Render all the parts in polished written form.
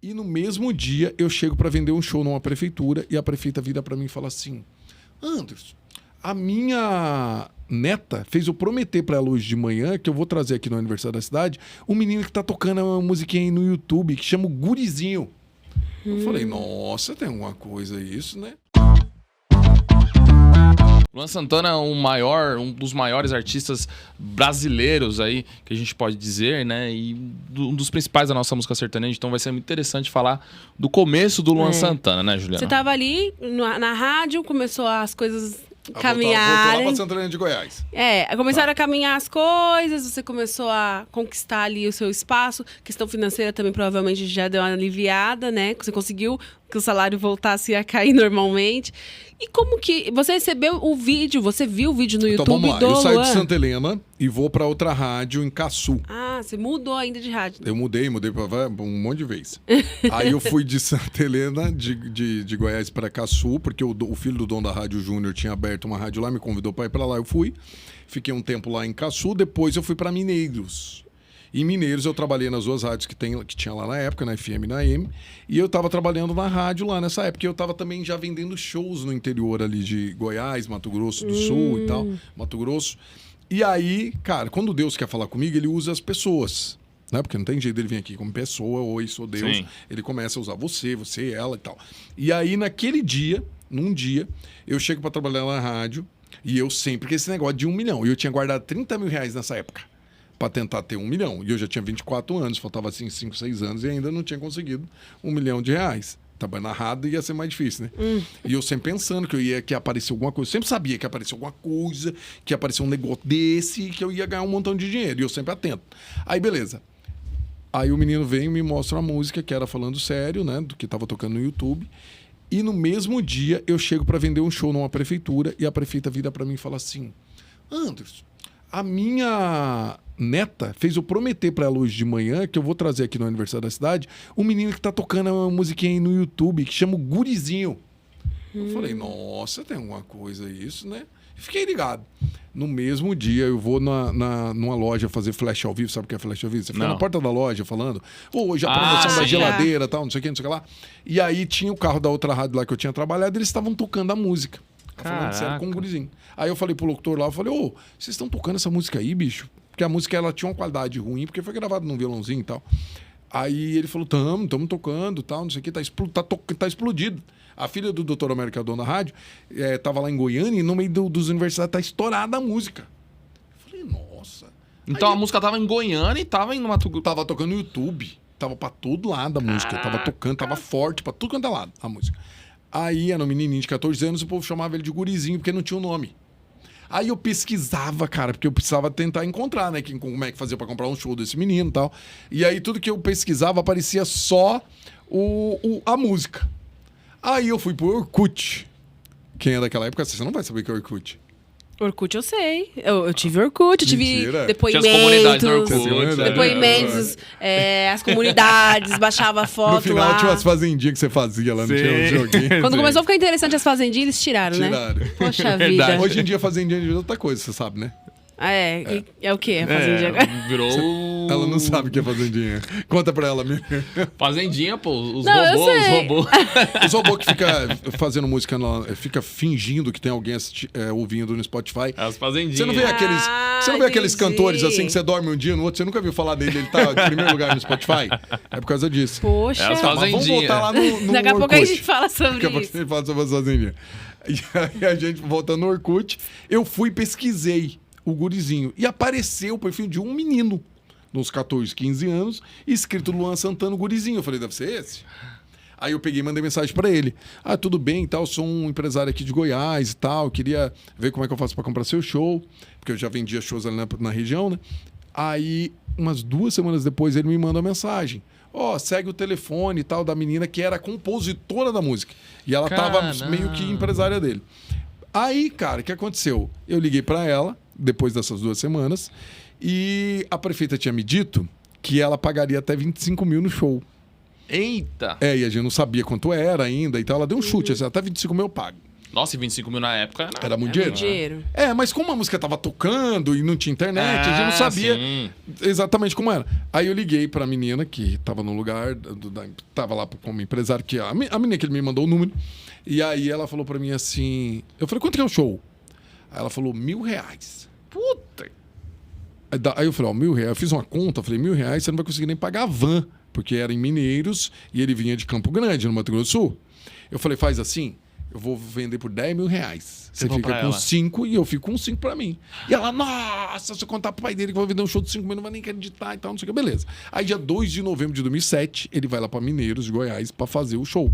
E no mesmo dia eu chego para vender um show numa prefeitura e a prefeita vira para mim e fala assim: Anderson, a minha neta fez eu prometer para ela hoje de manhã que eu vou trazer aqui no aniversário da cidade um menino que tá tocando uma musiquinha aí no YouTube que chama o Gurizinho. Eu falei, nossa, tem alguma coisa isso, né? Luan Santana é um dos maiores artistas brasileiros aí, que a gente pode dizer, né? E um dos principais da nossa música sertaneja. Então vai ser muito interessante falar do começo do Luan Santana, né, Juliana? Você tava ali na rádio, começou as coisas Voltou caminharem. lá pra Santana de Goiás. Começaram a caminhar as coisas, você começou a conquistar ali o seu espaço. Questão financeira também provavelmente já deu uma aliviada, né? Você conseguiu que o salário voltasse a cair normalmente. E como que... Você recebeu o vídeo, você viu o vídeo no Então YouTube vamos lá, do eu saio Luan? de Santa Helena e vou pra outra rádio em Caçu. Ah, você mudou ainda de rádio. Eu mudei pra um monte de vezes. Aí eu fui de Santa Helena, de Goiás para Caçu, porque o filho do dono da Rádio Júnior tinha aberto uma rádio lá, me convidou para ir para lá, eu fui. Fiquei um tempo lá em Caçu, depois eu fui para Mineiros. Em Mineiros eu trabalhei nas duas rádios que tinha lá na época, na FM e na AM, e eu estava trabalhando na rádio lá nessa época. Eu estava também já vendendo shows no interior ali de Goiás, Mato Grosso do Sul e tal, Mato Grosso. E aí, cara, quando Deus quer falar comigo, ele usa as pessoas, né? Porque não tem jeito dele vir aqui como pessoa, oi, sou Deus. Sim. Ele começa a usar você, ela e tal. E aí, num dia, eu chego para trabalhar na rádio e eu sempre, porque esse negócio de 1 milhão, e eu tinha guardado 30 mil reais nessa época para tentar ter 1 milhão. E eu já tinha 24 anos, faltava assim 5, 6 anos e ainda não tinha conseguido 1 milhão de reais. Tava narrado e ia ser mais difícil, né? E eu sempre pensando que ia aparecer alguma coisa. Eu sempre sabia que ia aparecer alguma coisa, que ia aparecer um negócio desse, que eu ia ganhar um montão de dinheiro. E eu sempre atento. Aí, beleza. Aí o menino vem e me mostra a música, que era falando sério, né? Do que tava tocando no YouTube. E no mesmo dia eu chego para vender um show numa prefeitura e a prefeita vira para mim e fala assim: Anderson, a minha neta fez eu prometer para ela hoje de manhã que eu vou trazer aqui no aniversário da cidade um menino que tá tocando uma musiquinha aí no YouTube que chama o Gurizinho. Eu falei, nossa, tem alguma coisa isso, né? E fiquei ligado. No mesmo dia, eu vou numa loja fazer flash ao vivo. Sabe o que é flash ao vivo? Você fica na porta da loja falando, hoje a promoção da geladeira, tal, não sei o que, não sei o que lá. E aí tinha o carro da outra rádio lá que eu tinha trabalhado, eles estavam tocando a música. Falando sério com um gurizinho. Aí eu falei pro locutor lá, eu falei, vocês estão tocando essa música aí, bicho? Porque a música, ela tinha uma qualidade ruim, porque foi gravada num violãozinho e tal. Aí ele falou, tamo tocando, tal, não sei o que, tá explodido. A filha do Dr. América, dona da rádio, tava lá em Goiânia e no meio dos universitários tá estourada a música. Eu falei, nossa. Então Aí a música tava em Goiânia e tava em Mato Grosso. tava tocando no YouTube, tava pra todo lado a música, tava tocando, tava forte pra tudo quanto é lado a música. Aí era um menininho de 14 anos, o povo chamava ele de Gurizinho, porque não tinha o nome. Aí eu pesquisava, cara, porque eu precisava tentar encontrar, né? Como é que fazia pra comprar um show desse menino e tal. E aí tudo que eu pesquisava aparecia só a música. Aí eu fui pro Orkut. Quem é daquela época, você não vai saber o que é Orkut. Orkut eu sei. Eu tive Orkut, eu tive Mentira. depoimentos. Tinha as comunidades do Orkut. Depoimentos, as comunidades, baixava foto No final lá. tinha umas fazendinhas que você fazia lá, não tinha um joguinho. Quando começou a ficar interessante as fazendinhas, eles tiraram, né? Poxa vida. Hoje em dia fazendinha é outra coisa, você sabe, né? É o quê? A fazendinha agora? Virou... Ela não sabe o que é fazendinha. Conta pra ela mesmo. Fazendinha, pô. Os Não, eu robôs, sei. Os robôs que fica fazendo música, fica fingindo que tem alguém ouvindo no Spotify. As fazendinhas. Você não vê aqueles entendi. cantores assim que você dorme um dia no outro, você nunca viu falar dele, ele tá em primeiro lugar no Spotify? É por causa disso. Poxa. É as Mas vamos fazendinha. voltar lá no Daqui a pouco a Orkut. gente fala sobre Daqui a pouco isso. a gente fala sobre as fazendinhas. E aí a gente, voltando no Orkut, eu fui e pesquisei o Gurizinho. E apareceu o perfil de um menino, nos 14, 15 anos, escrito Luan Santana Gurizinho. Eu falei, deve ser esse? Aí eu peguei e mandei mensagem pra ele. Tudo bem e tal, sou um empresário aqui de Goiás e tal, queria ver como é que eu faço pra comprar seu show, porque eu já vendia shows ali na região, né? Aí, umas 2 semanas depois, ele me manda uma mensagem. Segue o telefone e tal da menina que era compositora da música. E ela tava meio que empresária dele. Aí, cara, o que aconteceu? Eu liguei pra ela, depois dessas 2 semanas, e a prefeita tinha me dito que ela pagaria até 25 mil no show. Eita! E a gente não sabia quanto era ainda, então ela deu um chute, assim, até 25 mil eu pago. Nossa, e 25 mil na época Era muito Muito dinheiro. dinheiro. É, mas como a música tava tocando e não tinha internet, a gente não sabia Sim. exatamente como era. Aí eu liguei pra menina que tava no lugar, tava lá como empresário, que a menina que ele me mandou o número. E aí ela falou pra mim assim... Eu falei, quanto que é o show? Aí ela falou, R$1.000. Puta! Aí eu falei, ó, R$1.000. Eu fiz uma conta, eu falei, R$1.000 você não vai conseguir nem pagar a van, porque era em Mineiros e ele vinha de Campo Grande, no Mato Grosso do Sul. Eu falei, faz assim, eu vou vender por R$10.000. Você falou fica pra com ela? 5 e eu fico com 5 pra mim. E ela, nossa, se eu contar pro pai dele que eu vou vender um show de 5 mil, não vai nem acreditar e tal, não sei o que, beleza. Aí dia 2 de novembro de 2007, ele vai lá pra Mineiros, de Goiás, pra fazer o show.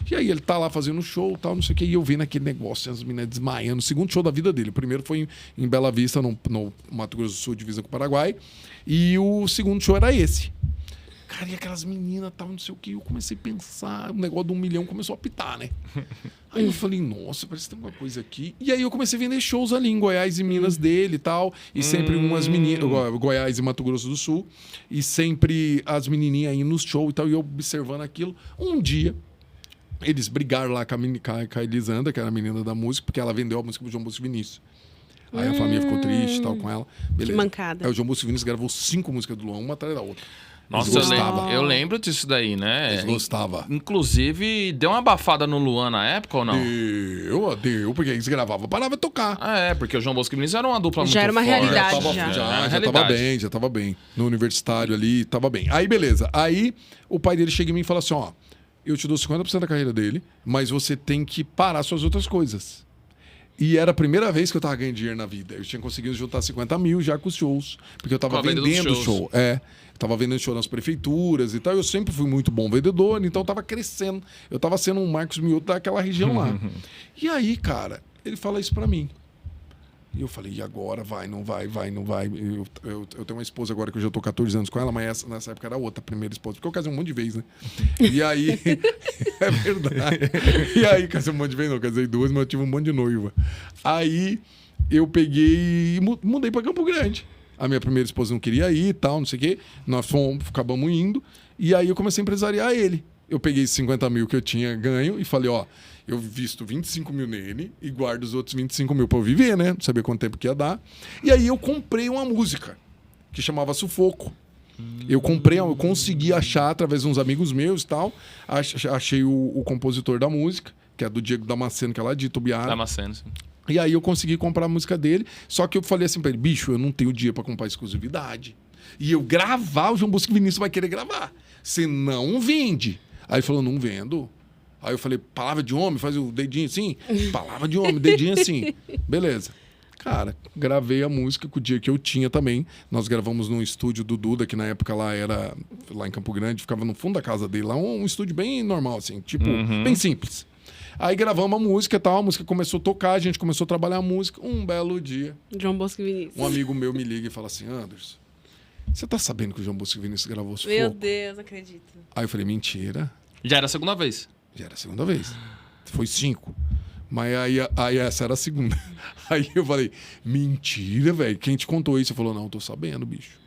E aí ele tá lá fazendo o show e tal, não sei o que, e eu vendo aquele negócio, as meninas desmaiando. O segundo show da vida dele. O primeiro foi em Bela Vista, no Mato Grosso do Sul, divisa com o Paraguai. E o segundo show era esse. Cara, e aquelas meninas, tal, não sei o que, eu comecei a pensar, o negócio de 1 milhão começou a pitar, né? Aí eu falei, nossa, parece que tem alguma coisa aqui. E aí eu comecei a vender shows ali em Goiás e Minas dele e tal. E sempre umas meninas, Goiás e Mato Grosso do Sul. E sempre as menininhas aí nos shows e tal, e eu observando aquilo. Um dia, eles brigaram lá com a Elisandra, que era a menina da música, porque ela vendeu a música pro João Bosco Vinícius. Aí a família ficou triste e tal com ela. Beleza. Que mancada. Aí o João Bosco Vinícius gravou 5 músicas do Luan, uma atrás da outra. Nossa, Eles gostavam. eu lembro disso daí, né? Eles gostavam. Inclusive, deu uma abafada no Luan na época ou não? Deu, porque eles gravavam, parava de tocar. Ah, é, porque o João Bosco e Vinícius era uma dupla muito Já era uma forte. realidade, Já já. tava bem, já tava bem. No universitário ali, tava bem. Aí, beleza. Aí, o pai dele chega em mim e fala assim, ó, eu te dou 50% da carreira dele, mas você tem que parar suas outras coisas. E era a primeira vez que eu tava ganhando dinheiro na vida. Eu tinha conseguido juntar 50 mil já com os shows. Porque eu tava Com a venda dos vendendo shows. show. Eu tava vendendo show nas prefeituras e tal. Eu sempre fui muito bom vendedor, então eu tava crescendo. Eu tava sendo um Marcos Mioto daquela região lá. E aí, cara, ele fala isso pra mim. E eu falei, e agora? Vai, não vai, não vai. Eu tenho uma esposa agora que eu já tô 14 anos com ela, mas nessa época era outra, a primeira esposa. Porque eu casei um monte de vezes, né? E aí... é verdade. E aí, casei um monte de vezes, não. Casei 2, mas eu tive um monte de noiva. Aí, eu peguei e mudei pra Campo Grande. A minha primeira esposa não queria ir e tal, não sei o quê. Nós acabamos indo. E aí, eu comecei a empresariar ele. Eu peguei esses 50 mil que eu tinha ganho e falei, ó... Eu visto 25 mil nele e guardo os outros 25 mil pra eu viver, né? Não sabia quanto tempo que ia dar. E aí eu comprei uma música que chamava Sufoco. Eu consegui achar através de uns amigos meus e tal. Achei o compositor da música, que é do Diego Damasceno, que é lá de Itubiara. Damasceno, sim. E aí eu consegui comprar a música dele. Só que eu falei assim pra ele, bicho, eu não tenho dia pra comprar exclusividade. E eu gravar, o João Bosco Vinícius vai querer gravar. Você não vende. Aí ele falou, não vendo. Aí eu falei, palavra de homem, faz o dedinho assim. Palavra de homem, dedinho assim. Beleza. Cara, gravei a música com o dia que eu tinha também. Nós gravamos num estúdio do Duda, que na época lá era lá em Campo Grande, ficava no fundo da casa dele. Lá um estúdio bem normal, assim, tipo, bem simples. Aí gravamos a música e tal, a música começou a tocar, a gente começou a trabalhar a música. Um belo dia, João Bosco e Vinícius. um amigo meu me liga e fala assim, Anderson, você tá sabendo que o João Bosco Vinícius gravou Sufoco? Meu Deus, não acredito. Aí eu falei, mentira. Já era a segunda vez. Já era a segunda vez. Foi 5. Mas aí essa era a segunda. Aí eu falei, mentira, velho. Quem te contou isso? Ele falou, não, tô sabendo, bicho.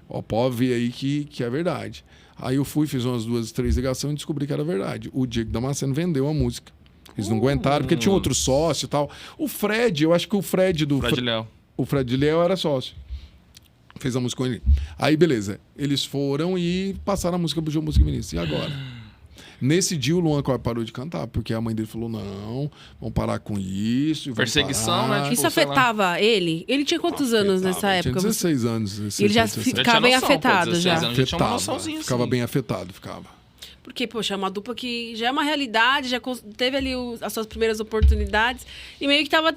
Ó, pode ver aí que é verdade. Aí eu fui, fiz umas 2, 3 ligações e descobri que era verdade. O Diego Damasceno vendeu a música. Eles não aguentaram, porque tinha outro sócio e tal. O Fred, eu acho que o Fred do... Fred Léo. O Fred Léo era sócio. Fez a música com ele. Aí, beleza. Eles foram e passaram a música pro João Bosco Vinícius. E agora? Nesse dia o Luan parou de cantar, porque a mãe dele falou, não, vamos parar com isso. Perseguição, né? Tipo, Isso afetava ele? Ele tinha quantos anos nessa Ele época? tinha 16 anos. 16, Ele já 17. ficava bem noção, pô, afetado 16 já. anos. Já tinha uma noçãozinha, Ficava assim. bem afetado, ficava. Porque, poxa, é uma dupla que já é uma realidade, já teve ali as suas primeiras oportunidades e meio que tava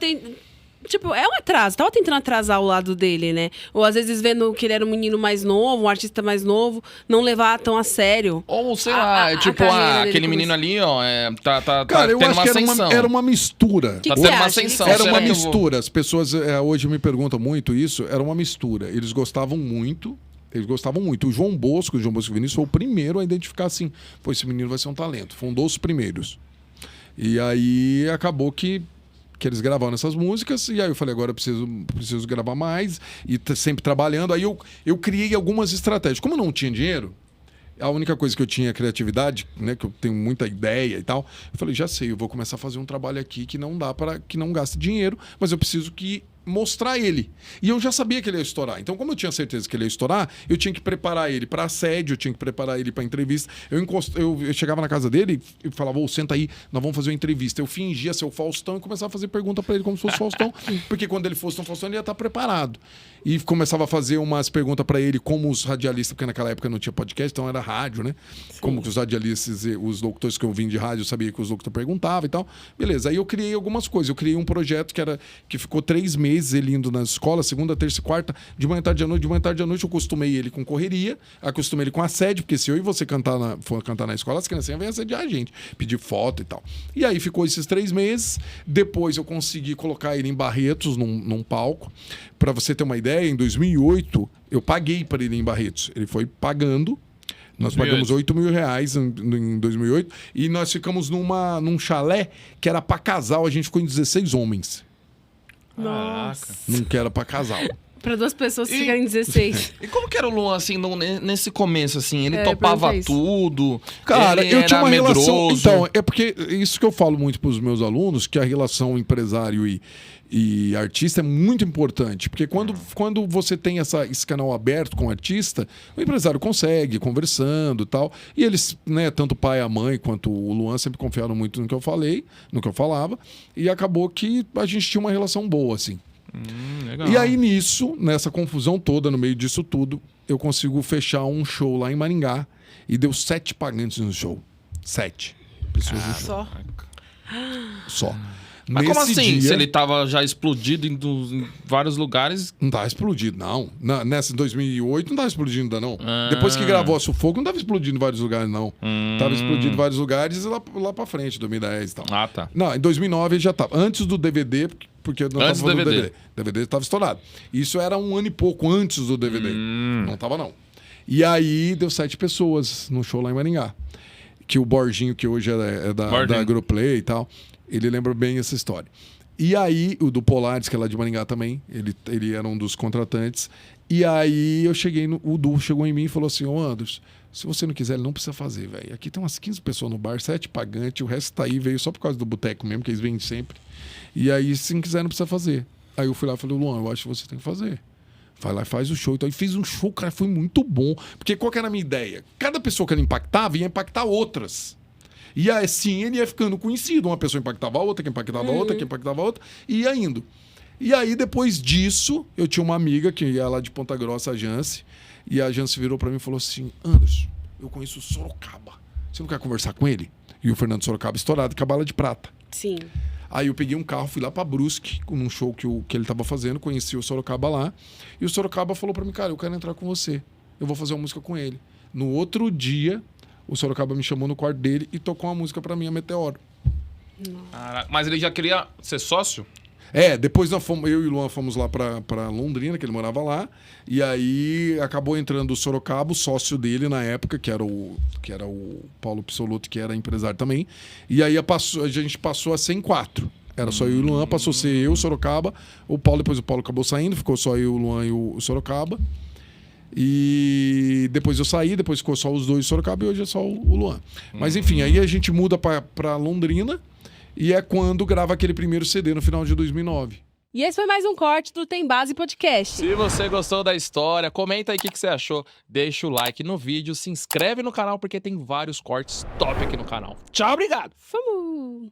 tipo, é um atraso. Tava tentando atrasar o lado dele, né? Ou às vezes vendo que ele era um menino mais novo, um artista mais novo, não levar tão a sério. Ou, sei lá, tipo, carreira dele aquele menino ali, ó, tá Cara, eu tendo acho uma que ascensão. era uma mistura. Que Tá você tendo uma acha? ascensão. Era será uma que eu vou- mistura. As pessoas hoje me perguntam muito isso. Era uma mistura. Eles gostavam muito. O João Bosco Vinícius foi o primeiro a identificar assim, pô, esse menino vai ser um talento. Foi um dos primeiros. E aí acabou que eles gravaram essas músicas, e aí eu falei, agora eu preciso gravar mais, e sempre trabalhando. Aí eu criei algumas estratégias. Como eu não tinha dinheiro, A única coisa que eu tinha é criatividade, né? Que eu tenho muita ideia e tal. Eu falei, já sei, eu vou começar a fazer um trabalho aqui que não dá para que não gaste dinheiro, mas eu preciso mostrar ele. E eu já sabia que ele ia estourar. Então, como eu tinha certeza que ele ia estourar, eu tinha que preparar ele para assédio, eu tinha que preparar ele para entrevista. Eu chegava na casa dele e falava, senta aí, nós vamos fazer uma entrevista. Eu fingia ser o Faustão e começava a fazer pergunta para ele como se fosse o Faustão, porque quando ele fosse o Faustão, ele ia estar preparado. E começava a fazer umas perguntas para ele como os radialistas, porque naquela época não tinha podcast, então era rádio, né? Sim. Como que os radialistas, os locutores que eu vim de rádio, eu sabia que os locutores perguntavam e tal. Beleza, aí eu criei algumas coisas. Eu criei um projeto que ficou 3 meses ele indo na escola, segunda, terça e quarta, de manhã, tarde, à noite, de manhã, tarde, à noite, eu acostumei ele com correria, acostumei ele com assédio, porque se eu e você for cantar na escola, as crianças vêm assediar a gente, pedir foto e tal. E aí ficou esses 3 meses, depois eu consegui colocar ele em Barretos, num palco. Para você ter uma ideia, em 2008, eu paguei para ele em Barretos. Ele foi pagando. Nós pagamos R$8.000 em 2008 e nós ficamos num chalé que era para casal, a gente ficou em 16 homens. Nossa. Não que era para casal. Para 2 pessoas ficarem 16. E como que era o Luan, assim, nesse começo, assim? Ele topava tudo? Cara, ele eu tinha uma medroso. relação... Então, é porque isso que eu falo muito para os meus alunos, que a relação empresário e artista é muito importante. Porque quando você tem esse canal aberto com o artista, o empresário consegue, conversando e tal. E eles, né, tanto o pai, a mãe, quanto o Luan sempre confiaram muito no que eu falei, no que eu falava. E acabou que a gente tinha uma relação boa, assim. Legal. E aí nessa confusão toda, no meio disso tudo, eu consigo fechar um show lá em Maringá e deu 7 pagantes no show. 7 pessoas no show. Só. Mas Nesse como assim? dia, Se ele tava já explodido em vários lugares... Não tava explodido, não. Nessa 2008 não tava explodindo ainda, não. Depois que gravou a Sufoco, não tava explodindo em vários lugares, não. Tava explodindo em vários lugares lá pra frente, 2010 e tal. Ah, tá. Não, em 2009 ele já tava. Antes do DVD, porque eu não Antes tava do falando DVD. do DVD. O DVD tava estourado. Isso era 1 ano e pouco antes do DVD. Não tava, não. E aí deu 7 pessoas no show lá em Maringá. Que o Borginho, que hoje é da Agroplay e tal, ele lembra bem essa história. E aí, o do Polaris, que é lá de Maringá também, ele era um dos contratantes. E aí eu cheguei, o Du chegou em mim e falou assim, Anderson, se você não quiser, ele não precisa fazer, velho. Aqui tem umas 15 pessoas no bar, 7 pagantes, o resto tá aí, veio só por causa do boteco mesmo, que eles vêm sempre. E aí, se não quiser, não precisa fazer. Aí eu fui lá e falei, Luan, eu acho que você tem que fazer. Vai lá e faz o show. Então, eu fiz um show, cara, foi muito bom. Porque qual que era a minha ideia? Cada pessoa que ele impactava ia impactar outras. E assim ele ia ficando conhecido. Uma pessoa impactava a outra, que impactava a outra, que impactava a outra, e ia indo. E aí, depois disso, eu tinha uma amiga que ia lá de Ponta Grossa, a Jance, e a Jance virou pra mim e falou assim, Anderson, eu conheço o Sorocaba. Você não quer conversar com ele? E o Fernando Sorocaba estourado com a bala de prata. Sim. Aí eu peguei um carro, fui lá pra Brusque, num show que ele tava fazendo, conheci o Sorocaba lá, e o Sorocaba falou pra mim, cara, eu quero entrar com você. Eu vou fazer uma música com ele. No outro dia, o Sorocaba me chamou no quarto dele e tocou uma música pra mim, a Meteoro. Mas ele já queria ser sócio? Depois eu e o Luan fomos lá pra Londrina, que ele morava lá, e aí acabou entrando o Sorocaba, o sócio dele na época, que era o Paulo Pissoluto, que era empresário também, e aí a gente passou a ser em 4. Era só eu e o Luan, passou a ser eu, o Sorocaba, o Paulo, depois o Paulo acabou saindo, ficou só eu, o Luan e o Sorocaba. E depois eu saí, depois ficou só os dois Sorocaba e hoje é só o Luan. Mas enfim, aí a gente muda pra Londrina e é quando grava aquele primeiro CD no final de 2009. E esse foi mais um corte do Tem Base Podcast. Se você gostou da história, comenta aí o que você achou. Deixa o like no vídeo, se inscreve no canal porque tem vários cortes top aqui no canal. Tchau, obrigado! Fomos!